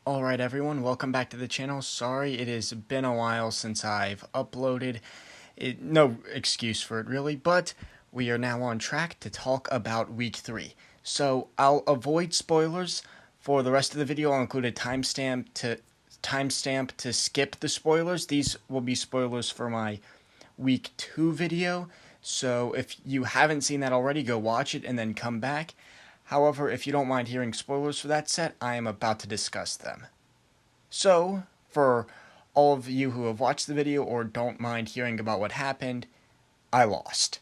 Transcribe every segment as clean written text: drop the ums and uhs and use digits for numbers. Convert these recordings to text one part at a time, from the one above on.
Alright everyone, welcome back to the channel. Sorry it has been a while since I've uploaded. No excuse for it really, but we are now on track to talk about week 3. So I'll avoid spoilers. For the rest of the video I'll include a timestamp to skip the spoilers. These will be spoilers for my week 2 video. So if you haven't seen that already, go watch it and then come back. However, if you don't mind hearing spoilers for that set, I am about to discuss them. So, for all of you who have watched the video or don't mind hearing about what happened, I lost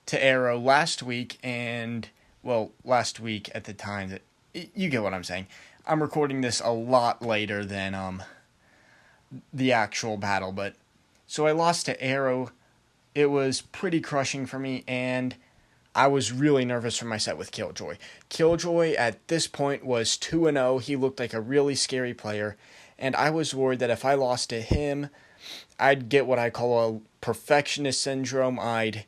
to Arrow last week, and, well, last week at the time that, you get what I'm saying. I'm recording this a lot later than, the actual battle, but, so I lost to Arrow. It was pretty crushing for me, and I was really nervous for my set with KillJoy. KillJoy at this point was 2-0. He looked like a really scary player, and I was worried that if I lost to him, I'd get what I call a perfectionist syndrome. I'd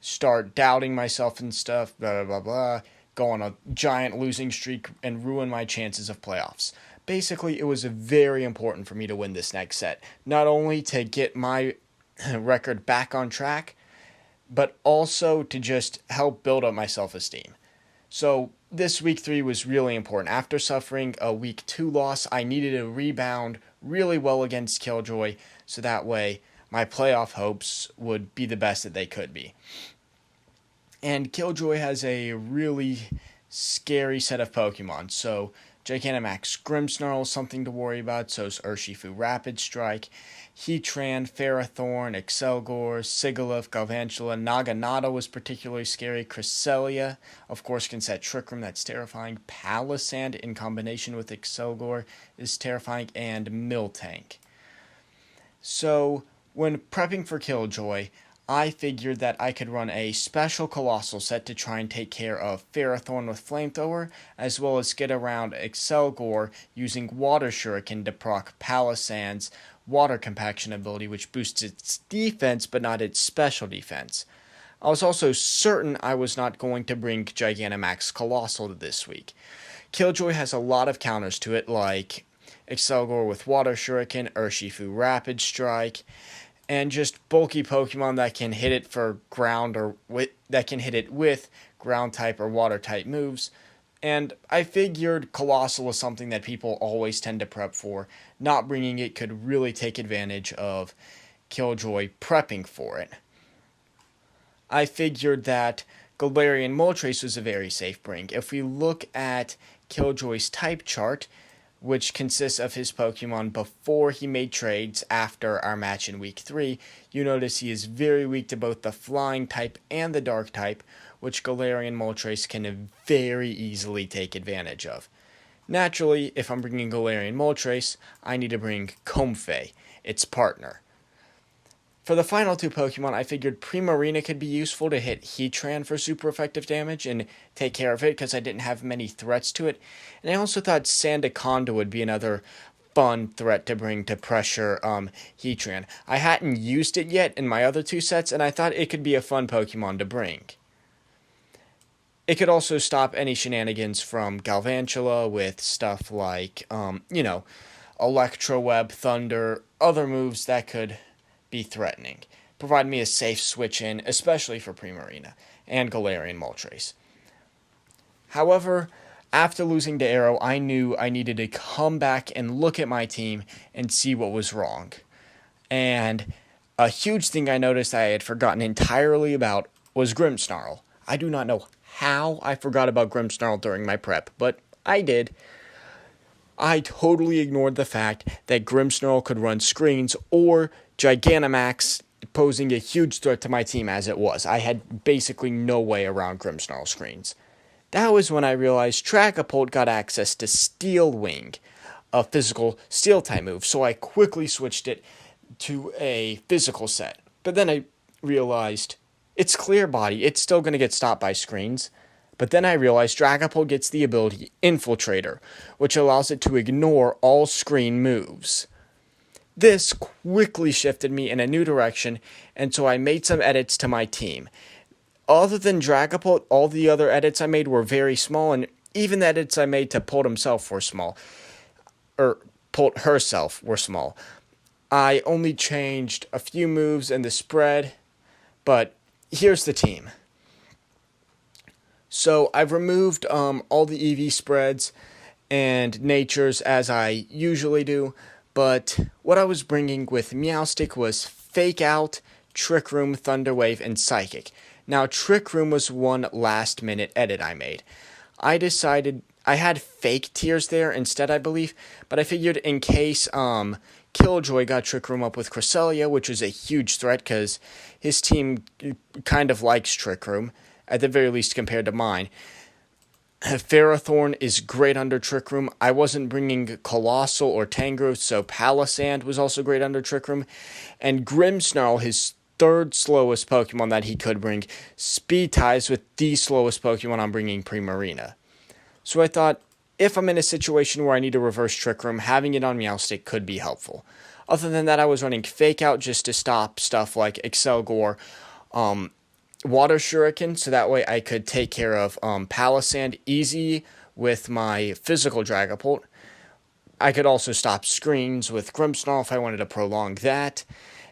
start doubting myself and stuff, blah, blah, blah, blah, go on a giant losing streak and ruin my chances of playoffs. Basically, it was very important for me to win this next set, not only to get my record back on track, but also to just help build up my self-esteem. So this week 3 was really important. After suffering a week 2 loss, I needed to rebound really well against KillJoy, so that way my playoff hopes would be the best that they could be. And KillJoy has a really scary set of Pokemon, so Gigantamax Grimmsnarl is something to worry about, so is Urshifu Rapid Strike, Heatran, Ferrothorn, Excelgor, Sigilyph, Galvantula, Naganadel was particularly scary, Cresselia, of course, can set Trick Room, that's terrifying, Palisand in combination with Excelgor is terrifying, and Miltank. So, when prepping for KillJoy, I figured that I could run a special Colossal set to try and take care of Ferrothorn with Flamethrower, as well as get around Excelgor using Water Shuriken to proc Palisand's Water Compaction ability, which boosts its defense but not its special defense. I was also certain I was not going to bring Gigantamax Colossal to this week. KillJoy has a lot of counters to it, like Excelgor with Water Shuriken, Urshifu Rapid Strike, and just bulky Pokemon that can hit it for ground or that can hit it with ground type or water type moves. And I figured Colossal was something that people always tend to prep for. Not bringing it could really take advantage of KillJoy prepping for it. I figured that Galarian Moltres was a very safe bring. If we look at KillJoy's type chart, which consists of his Pokemon before he made trades after our match in week 3, you notice he is very weak to both the flying type and the dark type, which Galarian Moltres can very easily take advantage of. Naturally, if I'm bringing Galarian Moltres, I need to bring Comfey, its partner. For the final 2 Pokemon, I figured Primarina could be useful to hit Heatran for super effective damage and take care of it because I didn't have many threats to it. And I also thought Sandaconda would be another fun threat to bring to pressure Heatran. I hadn't used it yet in my other 2 sets, and I thought it could be a fun Pokemon to bring. It could also stop any shenanigans from Galvantula with stuff like, Electro Web, Thunder, other moves that could be threatening. Provide me a safe switch in, especially for Primarina and Galarian Moltres. However, after losing to Arrow, I knew I needed to come back and look at my team and see what was wrong. And a huge thing I noticed I had forgotten entirely about was Grimmsnarl. I do not know how I forgot about Grimmsnarl during my prep, but I did. I totally ignored the fact that Grimmsnarl could run screens or Gigantamax posing a huge threat to my team as it was. I had basically no way around Grimmsnarl screens. That was when I realized Dragapult got access to Steel Wing, a physical steel type move, so I quickly switched it to a physical set. But then I realized it's Clear Body, it's still going to get stopped by screens. But then I realized Dragapult gets the ability Infiltrator, which allows it to ignore all screen moves. This quickly shifted me in a new direction, and so I made some edits to my team. Other than Dragapult, all the other edits I made were very small, and even the edits I made to Pult himself were small. Pult herself were small. I only changed a few moves in the spread, but here's the team. So I've removed all the EV spreads and natures as I usually do, but what I was bringing with Meowstic was Fake Out, Trick Room, Thunderwave, and Psychic. Now, Trick Room was one last-minute edit I made. I decided I had fake tiers there instead, I believe, but I figured in case KillJoy got Trick Room up with Cresselia, which is a huge threat because his team kind of likes Trick Room, at the very least compared to mine. Ferrothorn is great under Trick Room. I wasn't bringing Colossal or Tangrowth, so Palisand was also great under Trick Room. And Grimmsnarl, his third slowest Pokemon that he could bring, speed ties with the slowest Pokemon I'm bringing Primarina. So I thought, if I'm in a situation where I need to reverse Trick Room, having it on Meowstic could be helpful. Other than that, I was running Fake Out just to stop stuff like Excelgor, Water Shuriken, so that way I could take care of Palisand easy with my physical Dragapult. I could also stop screens with Grimmsnarl if I wanted to prolong that,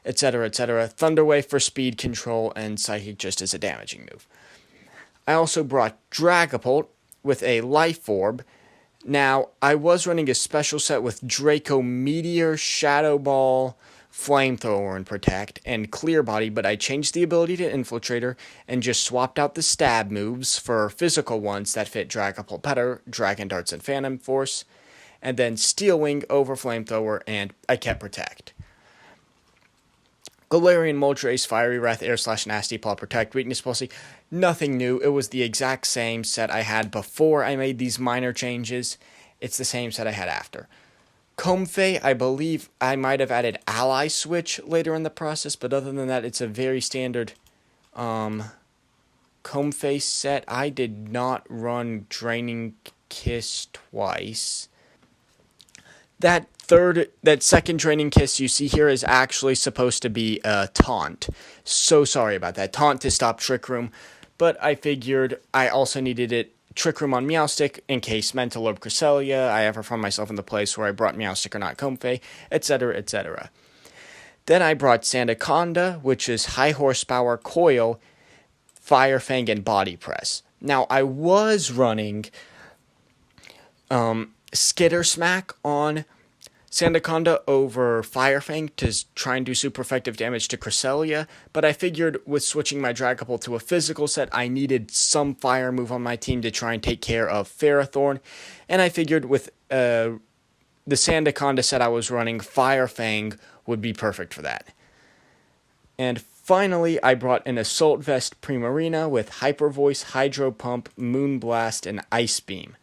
etc., etc. Thunderwave for speed control, and Psychic just as a damaging move. I also brought Dragapult with a Life Orb. Now, I was running a special set with Draco Meteor, Shadow Ball, Flamethrower and Protect, and Clear Body, but I changed the ability to Infiltrator and just swapped out the stab moves for physical ones that fit Dragapult better, Dragon Darts and Phantom Force, and then Steel Wing over Flamethrower, and I kept Protect. Galarian, Moltres, Fiery Wrath, Air Slash, Nasty Paw, Protect, Weakness Pulsing, nothing new. It was the exact same set I had before I made these minor changes. It's the same set I had after. Comfey, I believe I might have added Ally Switch later in the process, but other than that, it's a very standard Comfey set. I did not run Draining Kiss twice. That second Draining Kiss you see here is actually supposed to be a Taunt. So sorry about that. Taunt to stop Trick Room, but I figured I also needed it Trick Room on Meowstic in case Mental Orb Cresselia, I ever found myself in the place where I brought Meowstic or not Comfey, etc., etc. Then I brought Sandaconda, which is High Horsepower, Coil, Fire Fang, and Body Press. Now, I was running Skitter Smack on Sandaconda over Fire Fang to try and do super effective damage to Cresselia, but I figured with switching my Dragapult to a physical set, I needed some fire move on my team to try and take care of Ferrothorn, and I figured with the Sandaconda set I was running, Fire Fang would be perfect for that. And finally, I brought an Assault Vest Primarina with Hyper Voice, Hydro Pump, Moonblast, and Ice Beam.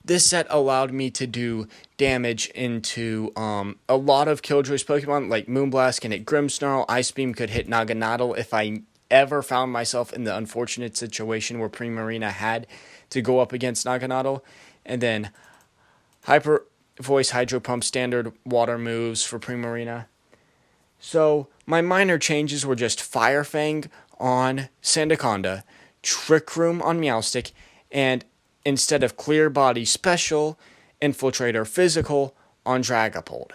This set allowed me to do damage into a lot of KillJoy's Pokemon, like Moonblast can hit Grimmsnarl, Ice Beam could hit Naganadel if I ever found myself in the unfortunate situation where Primarina had to go up against Naganadel, and then Hyper Voice, Hydro Pump, standard water moves for Primarina. So my minor changes were just Fire Fang on Sandaconda, Trick Room on Meowstic, and instead of Clear Body Special, Infiltrator Physical on Dragapult.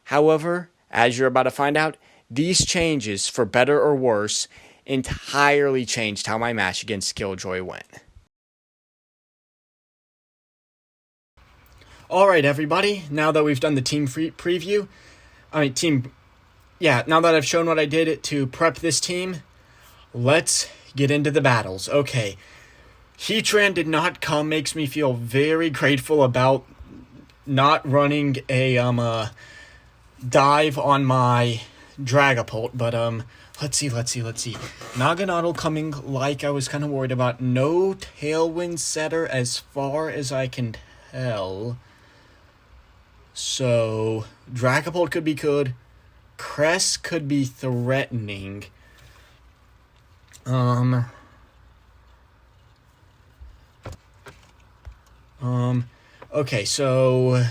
However, as you're about to find out, these changes, for better or worse, entirely changed how my match against KillJoy went. Alright everybody, now that we've done the team preview, now that I've shown what I did to prep this team, let's get into the battles. Okay. Heatran did not come, makes me feel very grateful about not running a dive on my Dragapult, but let's see. Naganadel coming like I was kind of worried about. No Tailwind Setter as far as I can tell. So, Dragapult could be good. Crest could be threatening. Okay, so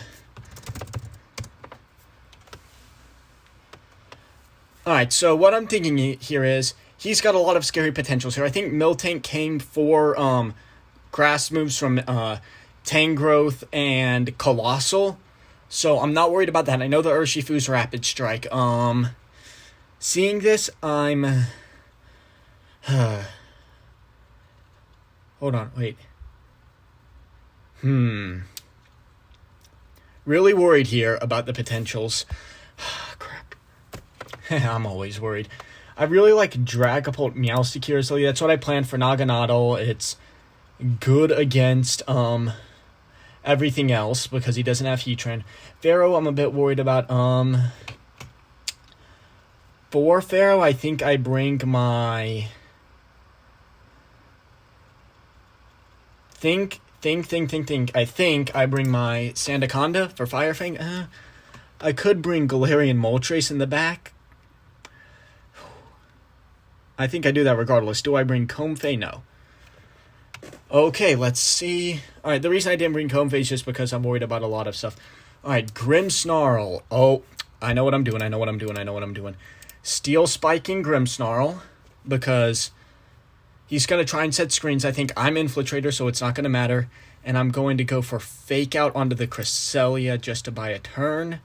alright, so what I'm thinking here is he's got a lot of scary potentials here. I think Miltank came for grass moves from Tangrowth and Colossal. So I'm not worried about that. I know the Urshifu's Rapid Strike. Seeing this, I'm... Hold on, wait. Really worried here about the potentials. Crap. I'm always worried. I really like Dragapult Meowstic here, so that's what I planned for Naganadel. It's good against everything else because he doesn't have Heatran. Pharaoh, I'm a bit worried about. For Pharaoh, I think I bring my... I think I bring my Sandaconda for Fire Fang. I could bring Galarian Moltres in the back. I think I do that regardless. Do I bring Comfey? No. Okay, let's see. Alright, the reason I didn't bring Comfey is just because I'm worried about a lot of stuff. Alright, Grimmsnarl. Oh, I know what I'm doing. Steel Spiking Grimmsnarl, because he's going to try and set screens. I think I'm Infiltrator, so it's not going to matter. And I'm going to go for Fake Out onto the Cresselia just to buy a turn.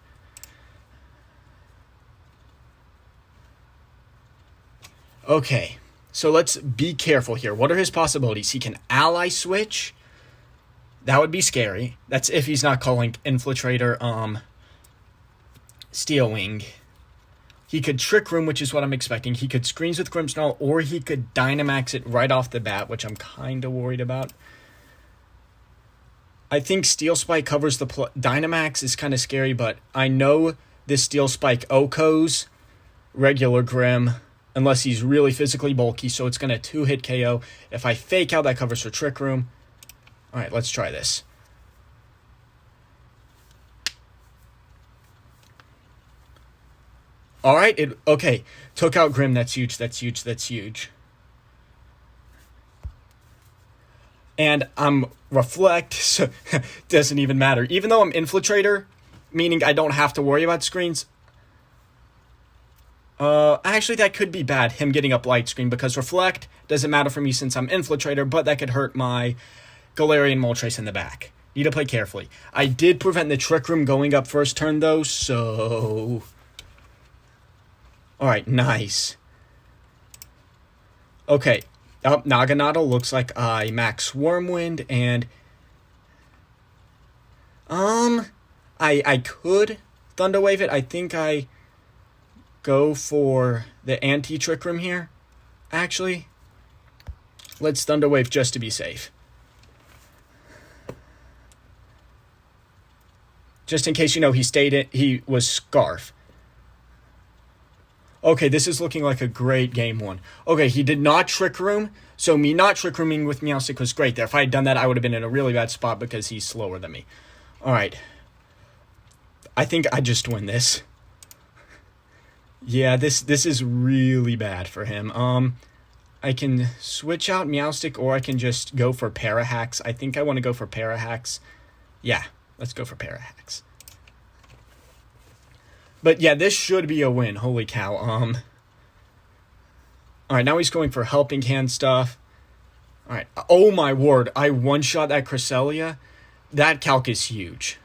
Okay, so let's be careful here. What are his possibilities? He can Ally Switch. That would be scary. That's if he's not calling Infiltrator Steel Wing. He could Trick Room, which is what I'm expecting. He could Screens with Grimmsnarl, or he could Dynamax it right off the bat, which I'm kind of worried about. I think Steel Spike covers the... Dynamax is kind of scary, but I know this Steel Spike OHKOs regular Grimm, unless he's really physically bulky, so it's going to 2-hit KO. If I Fake Out, that covers for Trick Room. Alright, let's try this. Alright, okay. Took out Grimm, that's huge. And I'm Reflect, so doesn't even matter. Even though I'm Infiltrator, meaning I don't have to worry about screens. Actually, that could be bad, him getting up Light Screen, because Reflect doesn't matter for me since I'm Infiltrator, but that could hurt my Galarian Moltres in the back. Need to play carefully. I did prevent the Trick Room going up first turn, though, so... Alright, nice. Okay, Naganadel looks like I max Wormwind, and... I could Thunder Wave it. I think I go for the anti-Trick Room here, actually. Let's Thunder Wave just to be safe. Just in case, he was Scarf. Okay, this is looking like a great game one. Okay, he did not Trick Room, so me not Trick Rooming with Meowstic was great there. If I had done that, I would have been in a really bad spot because he's slower than me. Alright. I think I just win this. Yeah, this is really bad for him. I can switch out Meowstic, or I can just go for Parahax. I think I want to go for Parahax. Yeah, let's go for Parahax. But yeah, this should be a win. Holy cow. Alright, now he's going for Helping Hand stuff. Alright. Oh my word. I one-shot that Cresselia. That calc is huge.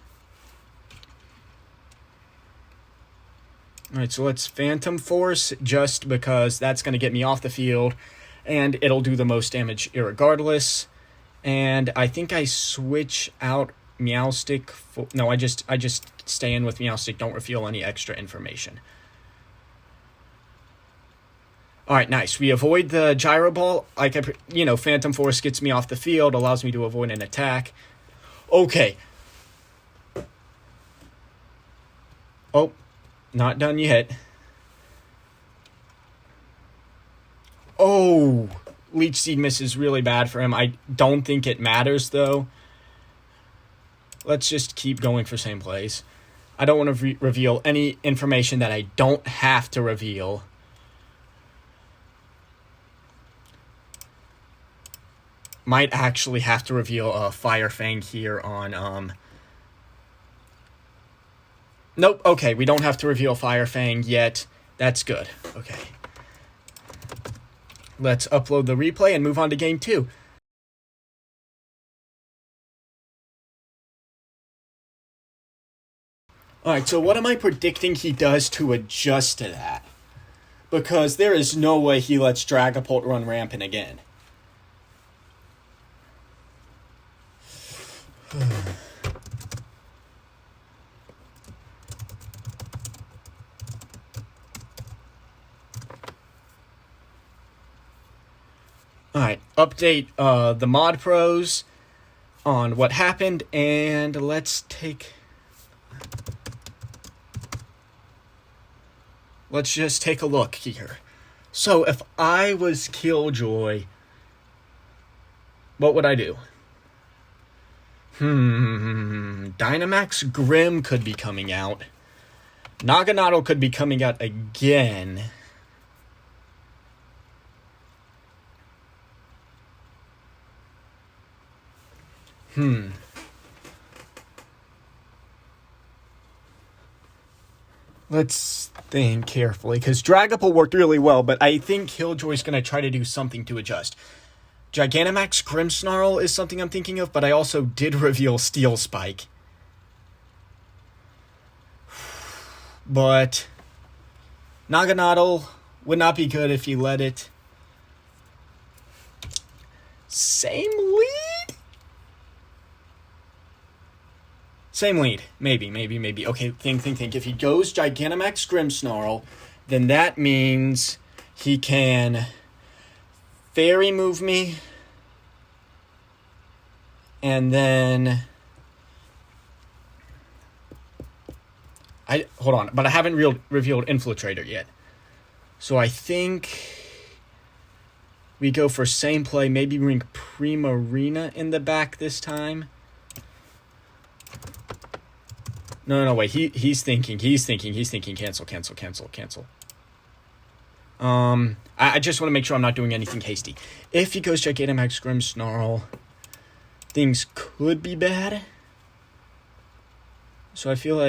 Alright, so let's Phantom Force, just because that's going to get me off the field, and it'll do the most damage irregardless. And I think I switch out Meowstic for... No, I just stay in with Meowstic, don't reveal any extra information. Alright, nice. We avoid the Gyro Ball. Like, Phantom Force gets me off the field, allows me to avoid an attack. Okay. Oh, not done yet. Oh, Leech Seed Miss is really bad for him. I don't think it matters, though. Let's just keep going for same plays. I don't want to reveal any information that I don't have to reveal. Might actually have to reveal a Fire Fang here on... Nope, okay, we don't have to reveal Fire Fang yet. That's good. Okay. Let's upload the replay and move on to game 2. Alright, so what am I predicting he does to adjust to that? Because there is no way he lets Dragapult run rampant again. Alright, update the mod pros on what happened, and let's just take a look here. So if I was KillJoy, what would I do? Dynamax Grim could be coming out. Naganadel could be coming out again. Let's think carefully, because Dragapult worked really well, but I think KillJoy's going to try to do something to adjust. Gigantamax Grimmsnarl is something I'm thinking of, but I also did reveal Steel Spike. But Naganadel would not be good if you let it. Same lead? Same lead. Maybe. Okay, think. If he goes Gigantamax Grimmsnarl, then that means he can Fairy move me. And then hold on, but I haven't revealed Infiltrator yet. So I think we go for same play, maybe bring Primarina in the back this time. No, wait. He's thinking. Cancel. I just want to make sure I'm not doing anything hasty. If he goes Gigantamax Grimmsnarl, things could be bad. So I feel.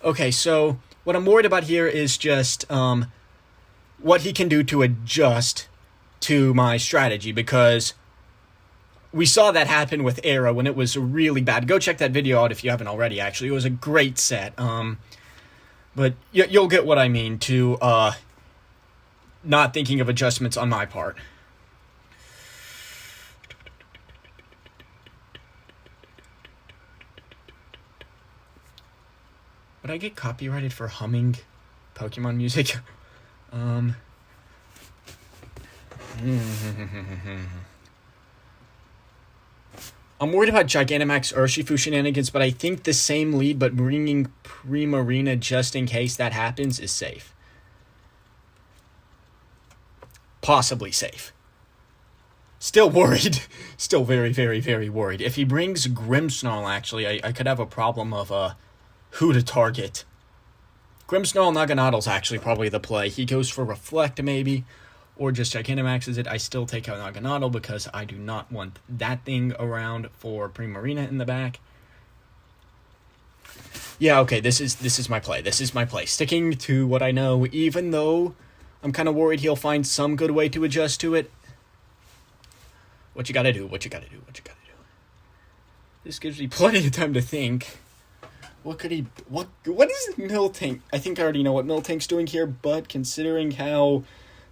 Okay, so what I'm worried about here is just what he can do to adjust to my strategy, because we saw that happen with Arrow when it was really bad. Go check that video out if you haven't already, actually. It was a great set. But you'll get what I mean to not thinking of adjustments on my part. Would I get copyrighted for humming Pokemon music? I'm worried about Gigantamax Urshifu shenanigans, but I think the same lead, but bringing Primarina just in case that happens is safe. Possibly safe. Still worried. Still very, very, very worried. If he brings Grimmsnarl, actually, I could have a problem of who to target. Grimmsnarl Naganadel's actually probably the play. He goes for Reflect, maybe, or just Gigantamaxes it. I still take out Naganadel because I do not want that thing around for Primarina in the back. Yeah, okay, this is my play. Sticking to what I know, even though I'm kind of worried he'll find some good way to adjust to it. What you gotta do. This gives me plenty of time to think. What is Miltank? I think I already know what Miltank's doing here, but considering how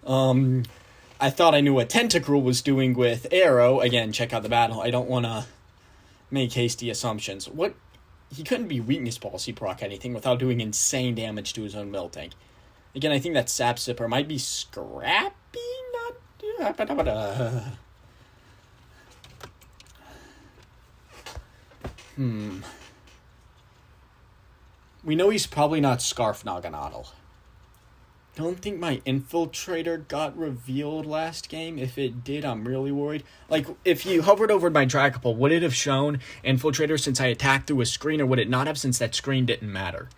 I thought I knew what Tentacruel was doing with Arrow, again, check out the battle. I don't want to make hasty assumptions. He couldn't be Weakness Policy proc anything without doing insane damage to his own Miltank. Again, I think that Sap Sipper might be Scrappy, We know he's probably not Scarf Naganadel. Don't think my Infiltrator got revealed last game. If it did, I'm really worried. If you hovered over my Dragapult, would it have shown Infiltrator since I attacked through a screen, or would it not have since that screen didn't matter?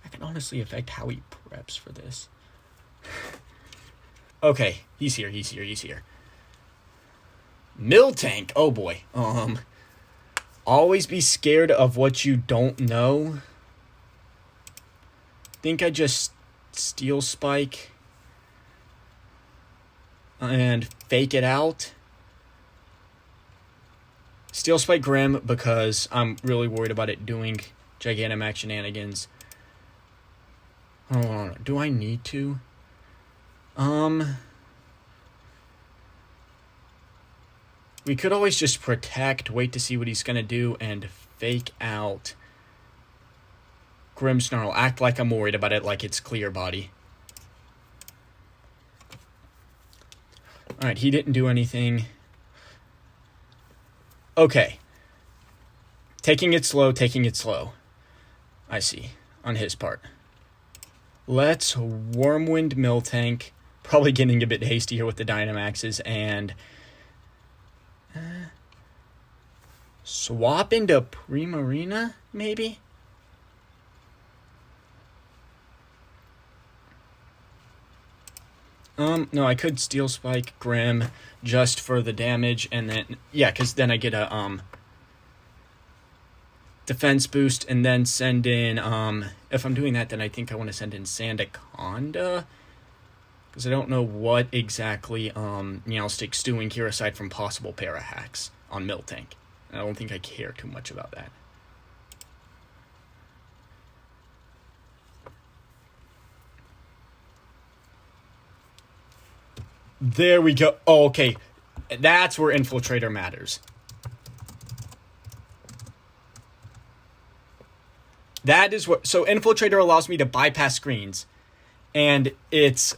That can honestly affect how he preps for this. Okay, he's here. Miltank, oh boy. Always be scared of what you don't know. Think I just Steel Spike and fake it out. Steel Spike Grim because I'm really worried about it doing Gigantamax shenanigans. Hold on, do I need to? We could always just protect, wait to see what he's gonna do, and fake out Grimmsnarl. Act like I'm worried about it, like it's Clear Body. Alright, he didn't do anything. Okay. Taking it slow, taking it slow. I see, on his part. Let's Wormwind Miltank. Probably getting a bit hasty here with the Dynamaxes, and swap into Primarina, maybe? No, I could Steel Spike Grim just for the damage, and then, yeah, because then I get a, defense boost, and then send in, if I'm doing that, then I think I want to send in Sandaconda, because I don't know what exactly, Meowstick's doing here, aside from possible para-hacks on Miltank. I don't think I care too much about that. There we go. Oh, okay. That's where Infiltrator matters. That is what... So, Infiltrator allows me to bypass screens. And it's...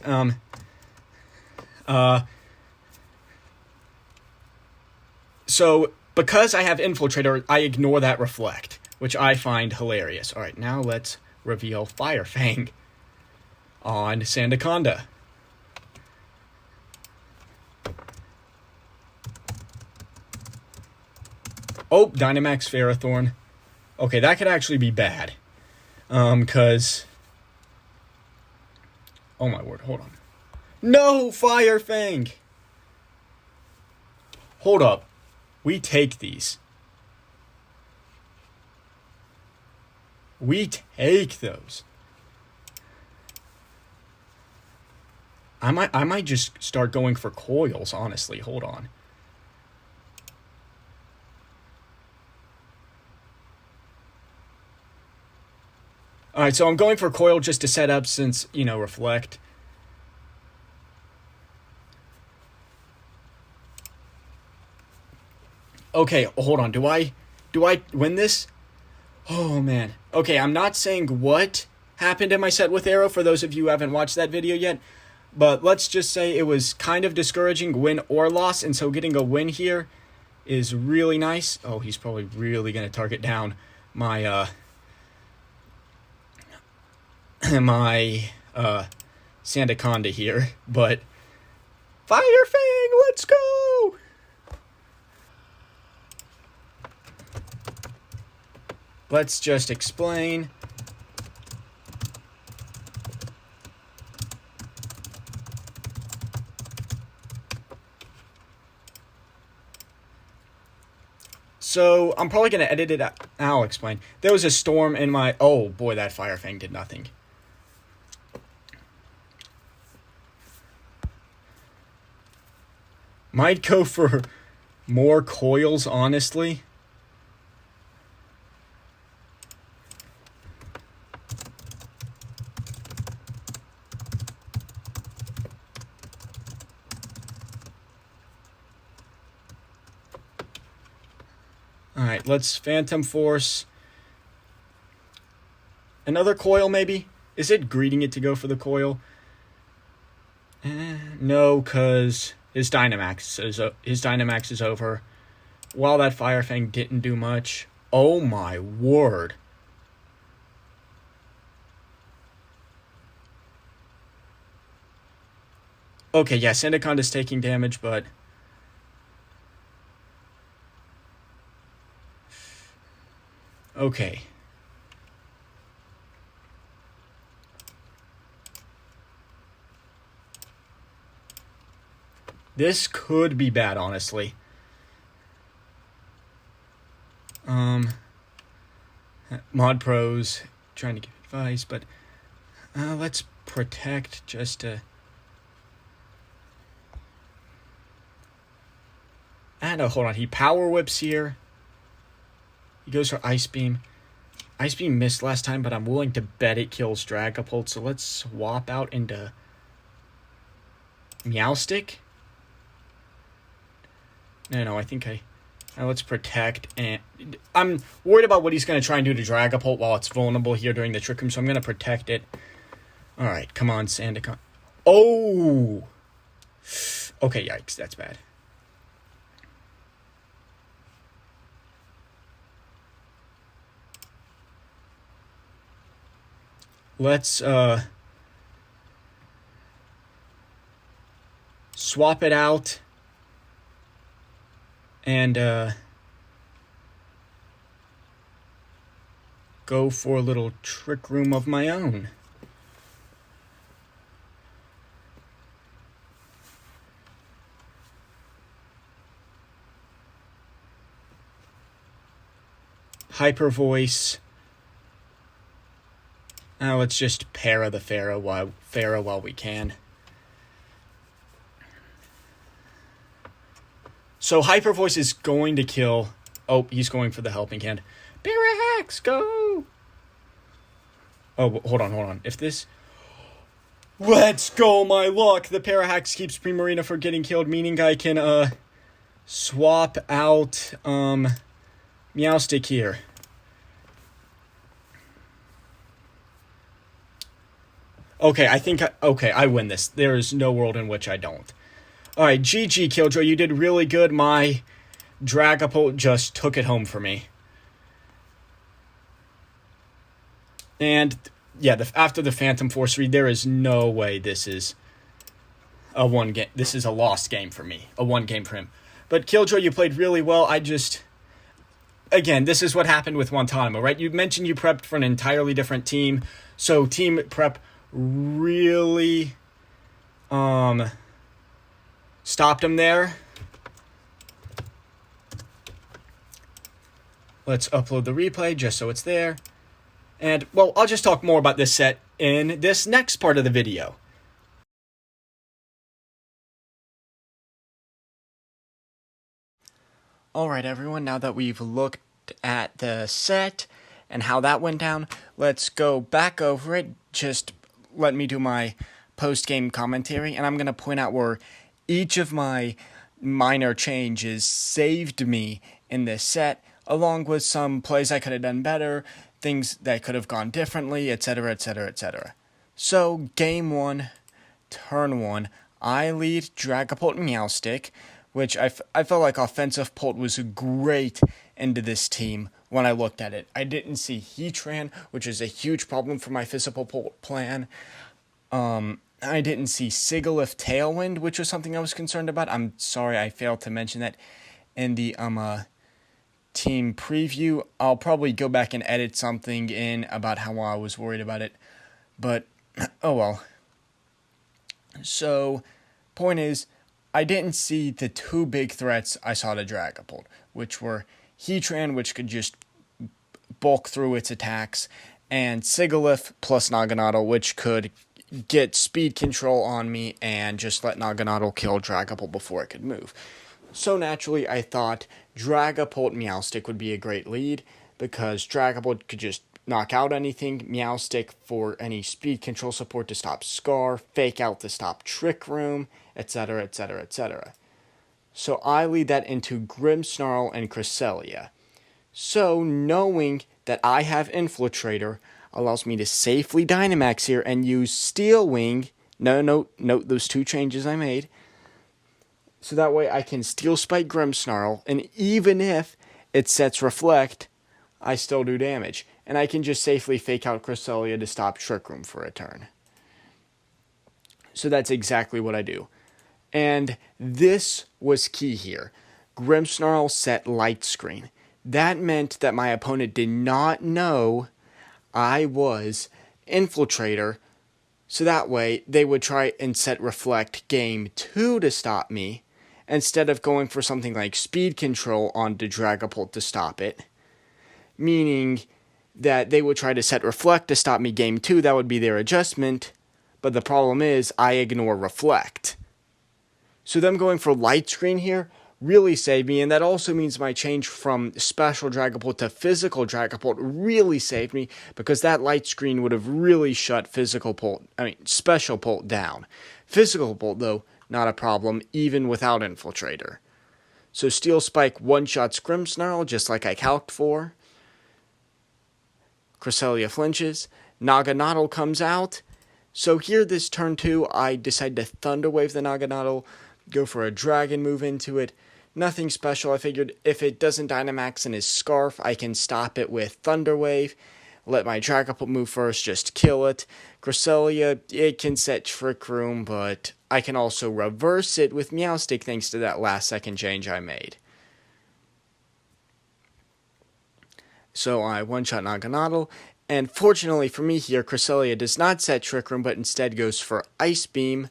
So, because I have Infiltrator, I ignore that Reflect, which I find hilarious. Alright, now let's reveal Fire Fang on Sandaconda. Oh, Dynamax Ferrothorn. Okay, that could actually be bad. Cause... Oh my word, hold on. No, Fire Fang! Hold up. We take these. We take those. I might just start going for coils, honestly. Hold on. Alright, so I'm going for coil just to set up since, Reflect. Okay, hold on. Do I win this? Oh, man. Okay, I'm not saying what happened in my set with Arrow for those of you who haven't watched that video yet. But let's just say it was kind of discouraging, win or loss. And so getting a win here is really nice. Oh, he's probably really going to target down my, Sandaconda here. But Fire Fang, let's go! Let's just explain. So, I'm probably going to edit it out. I'll explain. There was a storm in my... Oh, boy, that Fire Fang did nothing. Might go for more coils, honestly. Alright, let's Phantom Force. Another coil, maybe? Is it greeting it to go for the coil? No, because his Dynamax is over. While that Fire Fang didn't do much. Oh my word. Okay, yeah, Sandaconda's taking damage, but... Okay. This could be bad, honestly. Mod Pros trying to give advice, but let's protect just to... hold on. He Power Whips here. He goes for Ice Beam. Ice Beam missed last time, but I'm willing to bet it kills Dragapult. So let's swap out into Meowstic. No, I think let's protect. And I'm worried about what he's going to try and do to Dragapult while it's vulnerable here during the Trick Room, so I'm going to protect it. All right, come on, Sandaconn. Oh! Okay, yikes, that's bad. Let's swap it out and go for a little Trick Room of my own. Hyper Voice. Now let's just para the Pharaoh while we can. So Hyper Voice is going to kill. Oh, he's going for the Helping Hand. Parahax, go! Oh, hold on. If this... Let's go, my luck! The Parahax keeps Primarina from getting killed, meaning I can, swap out, Meowstic here. Okay, I win this. There is no world in which I don't. Alright, GG, KillJoy. You did really good. My Dragapult just took it home for me. And, yeah, after the Phantom Force read, there is no way this is a one game. This is a lost game for me. A one game for him. But, KillJoy, you played really well. Again, this is what happened with Guantanamo, right? You mentioned you prepped for an entirely different team. So, team prep really stopped him there. Let's upload the replay just so it's there. And, well, I'll just talk more about this set in this next part of the video. Alright everyone, now that we've looked at the set and how that went down, let's go back over it. Just let me do my post-game commentary, and I'm going to point out where each of my minor changes saved me in this set, along with some plays I could have done better, things that could have gone differently, etc., etc., etc. So, game 1, turn 1, I lead Dragapult and Meowstic, which I felt like offensive Pult was great into this team when I looked at it. I didn't see Heatran, which is a huge problem for my physical Pult plan. I didn't see Sigilyph Tailwind, which was something I was concerned about. I'm sorry I failed to mention that in the team preview. I'll probably go back and edit something in about how I was worried about it. But, oh well. So, point is, I didn't see the two big threats I saw to Dragapult, which were Heatran, which could just bulk through its attacks, and Sigilyph plus Naganadel, which could get speed control on me and just let Naganadel kill Dragapult before it could move. So naturally, I thought Dragapult Meowstic would be a great lead, because Dragapult could just knock out anything, Meowstic for any speed control support to stop Scar, Fake Out to stop Trick Room, etc., etc., etc. So I lead that into Grimmsnarl and Cresselia. So knowing that I have Infiltrator allows me to safely Dynamax here and use Steel Wing. Note those two changes I made. So that way I can Steel Spike Grimmsnarl, and even if it sets Reflect, I still do damage. And I can just safely Fake Out Cresselia to stop Trick Room for a turn. So that's exactly what I do. And this was key here. Grimmsnarl set Light Screen. That meant that my opponent did not know I was Infiltrator, so that way they would try and set Reflect game 2 to stop me, instead of going for something like Speed Control onto Dragapult to stop it. Meaning that they would try to set Reflect to stop me game 2, that would be their adjustment, but the problem is I ignore Reflect. So them going for Light Screen here really saved me, and that also means my change from special Dragapult to physical Dragapult really saved me, because that light screen would have really shut special Pult down. Physical Pult, though, not a problem, even without Infiltrator. So Steel Spike one-shots Grimmsnarl, just like I calced for. Cresselia flinches. Naganadel comes out. So here, this turn 2, I decide to Thunder Wave the Naganadel, go for a Dragon move into it. Nothing special. I figured if it doesn't Dynamax in his Scarf, I can stop it with Thunder Wave. Let my Dragapult move first, just kill it. Cresselia, it can set Trick Room, but I can also reverse it with Meowstic thanks to that last second change I made. So I one-shot Naganadel, and fortunately for me here, Cresselia does not set Trick Room, but instead goes for Ice Beam,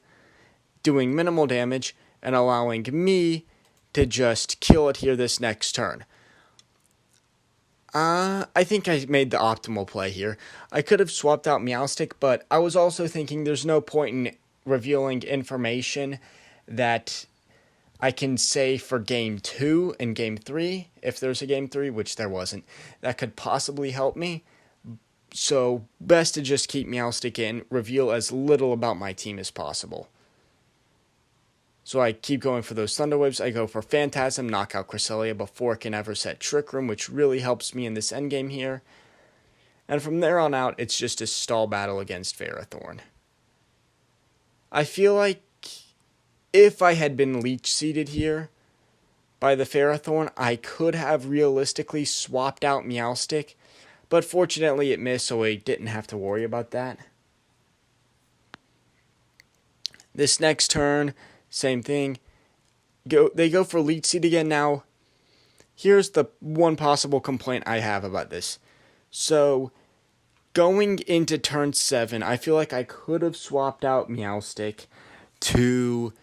doing minimal damage, and allowing me to just kill it here this next turn. I think I made the optimal play here. I could have swapped out Meowstic, but I was also thinking there's no point in revealing information that I can say for Game 2 and Game 3, if there's a Game 3, which there wasn't, that could possibly help me. So, best to just keep Meowstic in, reveal as little about my team as possible. So I keep going for those Thunder Waves. I go for Phantasm, knock out Cresselia before it can ever set Trick Room, which really helps me in this endgame here. And from there on out, it's just a stall battle against Ferrothorn. I feel like if I had been Leech Seeded here by the Ferrothorn, I could have realistically swapped out Meowstic, but fortunately it missed, so I didn't have to worry about that. This next turn, same thing. They go for Leech Seed again. Now, here's the one possible complaint I have about this. So, going into turn 7, I feel like I could have swapped out Meowstic to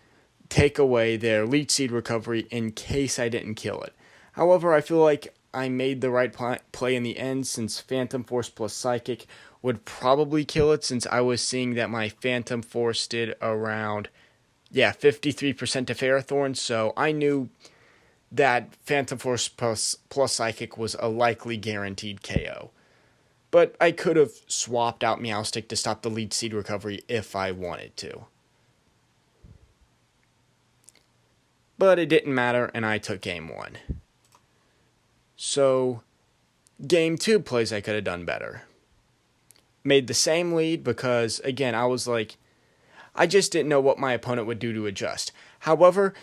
take away their Leech Seed recovery in case I didn't kill it. However, I feel like I made the right play in the end, since Phantom Force plus Psychic would probably kill it, since I was seeing that my Phantom Force did around 53% to Ferrothorn, so I knew that Phantom Force plus Psychic was a likely guaranteed KO. But I could have swapped out Meowstic to stop the Leech Seed recovery if I wanted to. But it didn't matter, and I took Game 1. So, Game 2 plays I could have done better. Made the same lead because, again, I was like, I just didn't know what my opponent would do to adjust. However,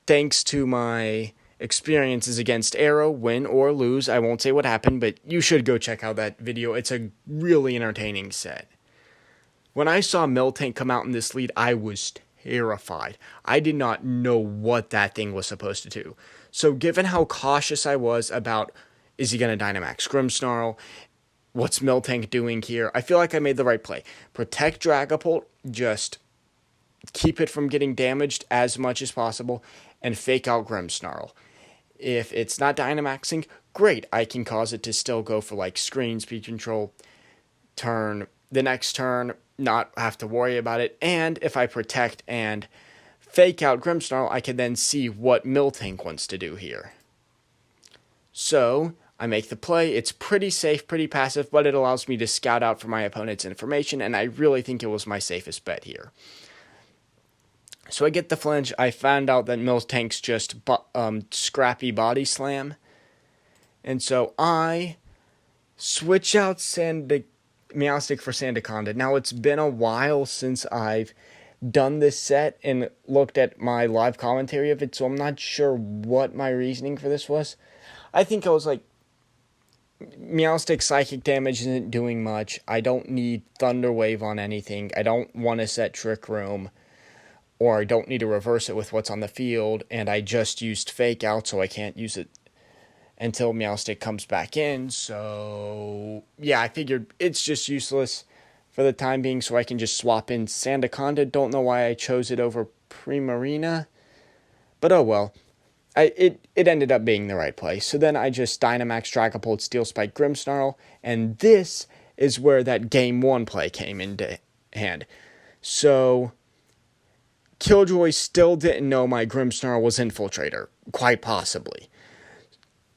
thanks to my experiences against Arrow, win or lose, I won't say what happened, but you should go check out that video. It's a really entertaining set. When I saw Miltank come out in this lead, I was terrified. I did not know what that thing was supposed to do. So given how cautious I was about, is he going to Dynamax Grimmsnarl? What's Miltank doing here? I feel like I made the right play. Protect Dragapult, just keep it from getting damaged as much as possible, and fake out Grimmsnarl. If it's not Dynamaxing, great, I can cause it to still go for like Screen, Speed Control, the next turn, not have to worry about it, and if I protect and fake out Grimmsnarl, I can then see what Miltank wants to do here. So, I make the play. It's pretty safe, pretty passive, but it allows me to scout out for my opponent's information, and I really think it was my safest bet here. So I get the flinch. I found out that Miltank's just scrappy body slam. And so I switch out Meowstic for Sandaconda. Now, it's been a while since I've done this set and looked at my live commentary of it, so I'm not sure what my reasoning for this was. I think I was like, Meowstic psychic damage isn't doing much. I don't need Thunder Wave on anything. I don't want to set Trick Room, or I don't need to reverse it with what's on the field, and I just used Fake Out, so I can't use it until Meowstic comes back in. So, yeah, I figured it's just useless for the time being, so I can just swap in Sandaconda. Don't know why I chose it over Primarina, but oh well. It ended up being the right play. So then I just Dynamax Dragapult, Steel Spike Grimmsnarl, and this is where that Game 1 play came into hand. So, KillJoy still didn't know my Grimmsnarl was Infiltrator, quite possibly.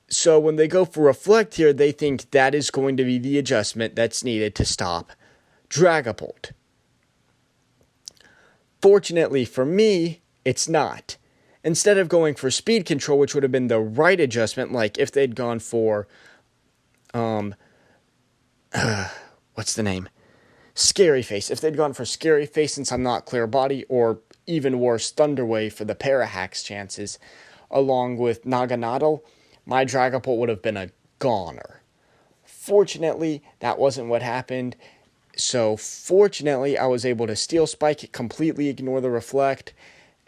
So when they go for Reflect here, they think that is going to be the adjustment that's needed to stop Dragapult. Fortunately for me, it's not. Instead of going for Speed Control, which would have been the right adjustment, like if they'd gone for, what's the name? Scary Face. If they'd gone for Scary Face since I'm not Clear Body, or even worse, Thunder Wave for the Parahax chances, along with Naganadel, my Dragapult would have been a goner. Fortunately, that wasn't what happened. So, fortunately, I was able to Steel Spike, completely ignore the Reflect,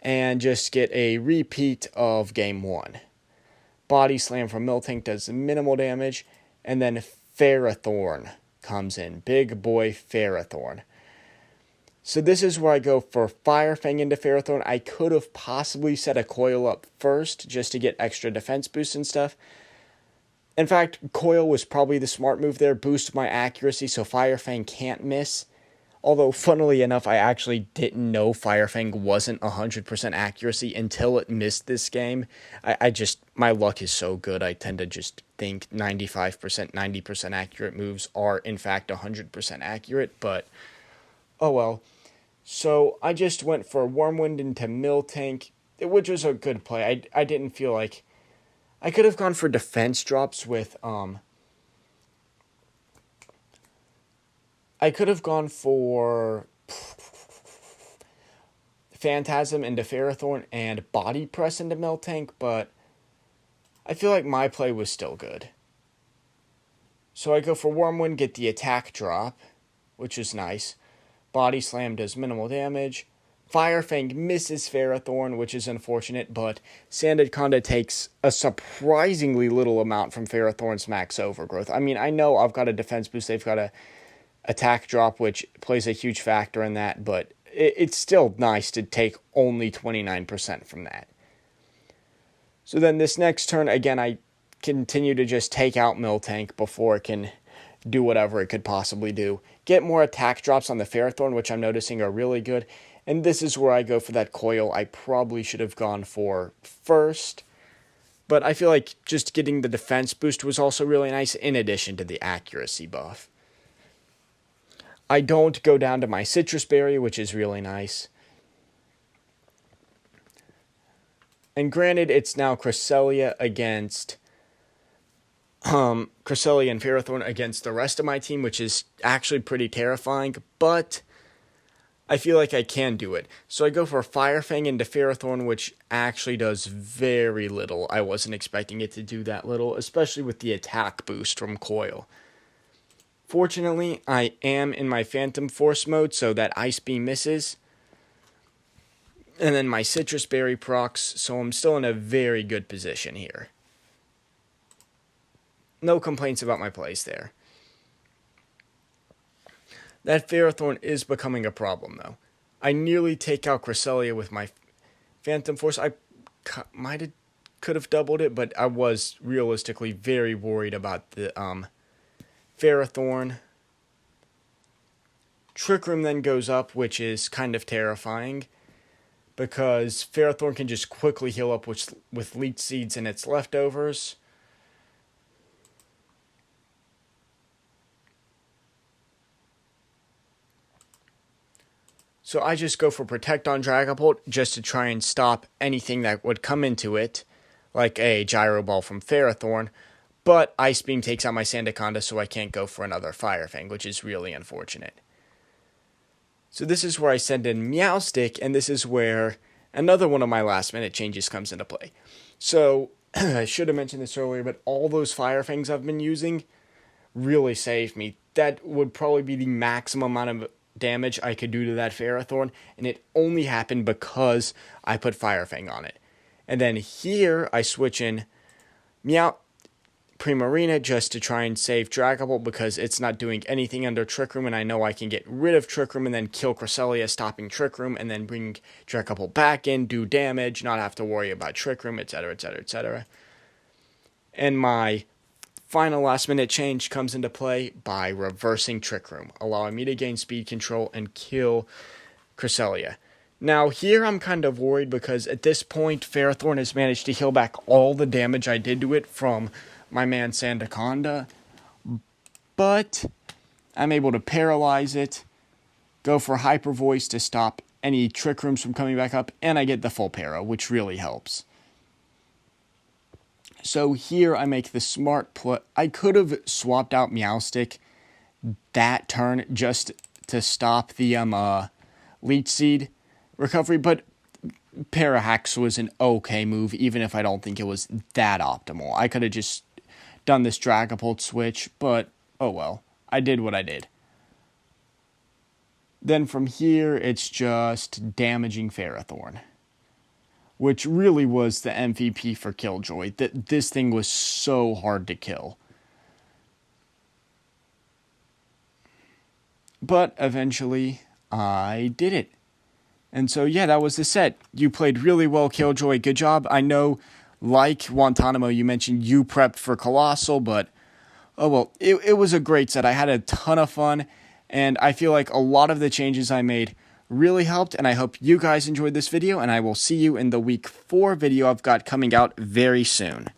and just get a repeat of Game 1. Body Slam from Miltank does minimal damage, and then Ferrothorn comes in. Big boy Ferrothorn. So this is where I go for Fire Fang into Ferrothorn. I could have possibly set a Coil up first just to get extra defense boosts and stuff. In fact, Coil was probably the smart move there. Boost my accuracy so Fire Fang can't miss. Although, funnily enough, I actually didn't know Fire Fang wasn't 100% accuracy until it missed this game. My luck is so good, I tend to just think 95%, 90% accurate moves are, in fact, 100% accurate, but oh well. So, I just went for Wormwind into Miltank, which was a good play. I didn't feel like... I could have gone for defense drops with, I could have gone for Phantasm into Ferrothorn and Body Press into Miltank, but I feel like my play was still good. So I go for Wormwind, get the attack drop, which is nice. Body Slam does minimal damage. Fire Fang misses Ferrothorn, which is unfortunate, but Sanded Conda takes a surprisingly little amount from Ferrothorn's max overgrowth. I mean, I know I've got a defense boost, they've got a attack drop, which plays a huge factor in that, but it's still nice to take only 29% from that. So then this next turn, again, I continue to just take out Miltank before it can do whatever it could possibly do. Get more attack drops on the Ferrothorn, which I'm noticing are really good. And this is where I go for that Coil I probably should have gone for first. But I feel like just getting the defense boost was also really nice, in addition to the accuracy buff. I don't go down to my Citrus Berry, which is really nice. And granted, it's now Cresselia against... Cresselia and Ferrothorn against the rest of my team, which is actually pretty terrifying, but I feel like I can do it. So I go for Fire Fang into Ferrothorn, which actually does very little. I wasn't expecting it to do that little, especially with the attack boost from Coil. Fortunately, I am in my Phantom Force mode, so that Ice Beam misses. And then my Citrus Berry procs, so I'm still in a very good position here. No complaints about my plays there. That Ferrothorn is becoming a problem, though. I nearly take out Cresselia with my Phantom Force. I could have doubled it, but I was realistically very worried about the Ferrothorn. Trick Room then goes up, which is kind of terrifying, because Ferrothorn can just quickly heal up with Leech Seeds and its leftovers. So I just go for Protect on Dragapult just to try and stop anything that would come into it, like a Gyro Ball from Ferrothorn, but Ice Beam takes out my Sandaconda, so I can't go for another Fire Fang, which is really unfortunate. So this is where I send in Meowstic, and this is where another one of my last-minute changes comes into play. So, I should have mentioned this earlier, but all those Fire Fangs I've been using really saved me. That would probably be the maximum amount of damage I could do to that Ferrothorn, and it only happened because I put Fire Fang on it. And then here, I switch in Primarina just to try and save Dragapult because it's not doing anything under Trick Room, and I know I can get rid of Trick Room and then kill Cresselia, stopping Trick Room, and then bring Dragapult back in, do damage, not have to worry about Trick Room, etc., etc., etc. And my final last-minute change comes into play by reversing Trick Room, allowing me to gain speed control and kill Cresselia. Now, here I'm kind of worried because at this point, Ferrothorn has managed to heal back all the damage I did to it from my man Sandaconda. But I'm able to paralyze it, go for Hyper Voice to stop any Trick Rooms from coming back up, and I get the full para, which really helps. So here I make the smart play. I could have swapped out Meowstic that turn just to stop the Leech Seed recovery, but Parahax was an okay move, even if I don't think it was that optimal. I could have just done this Dragapult switch, but oh well. I did what I did. Then from here, it's just damaging Ferrothorn, which really was the MVP for KillJoy. This thing was so hard to kill. But eventually, I did it. And so, yeah, that was the set. You played really well, KillJoy. Good job. I know, like Guantanamo, you mentioned you prepped for Colossal, but oh well, it was a great set. I had a ton of fun, and I feel like a lot of the changes I made really helped, and I hope you guys enjoyed this video, and I will see you in the week 4 video I've got coming out very soon.